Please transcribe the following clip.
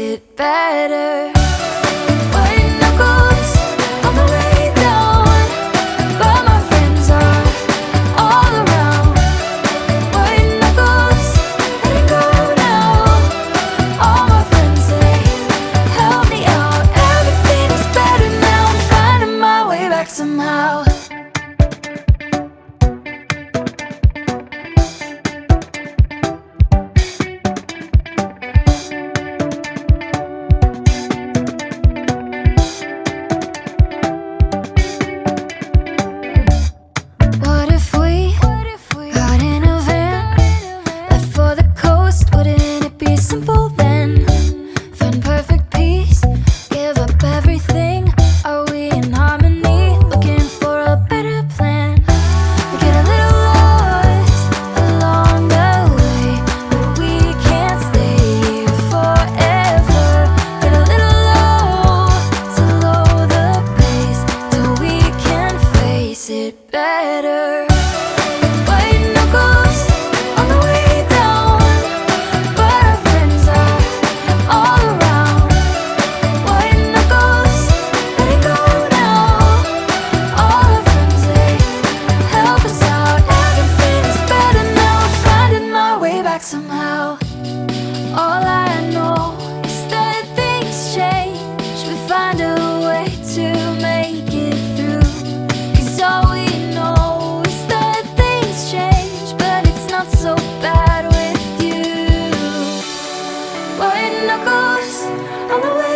it better. White knuckles on the way down, but my friends are all around. White knuckles, letting go now. All my friends, they help me out. Everything is better now. I'm finding my way back somehow. What if we got in a van, left for the coast? Wouldn't it be simple then? Find perfect peace, give up everything. Are we in harmony? Looking for a better plan. We get a little lost along the way, but we can't stay here forever. Get a little low to low the pace, till we can face it better. White knuckles on the way down, but our friends are all around. White knuckles, letting go now. All our friends, they help us out. Everything is better now. I'm finding my way back somehow. All I know is that things change. We find a way to make it through. 'Cause all we know is that things change, but it's not so bad with you. White knuckles on the way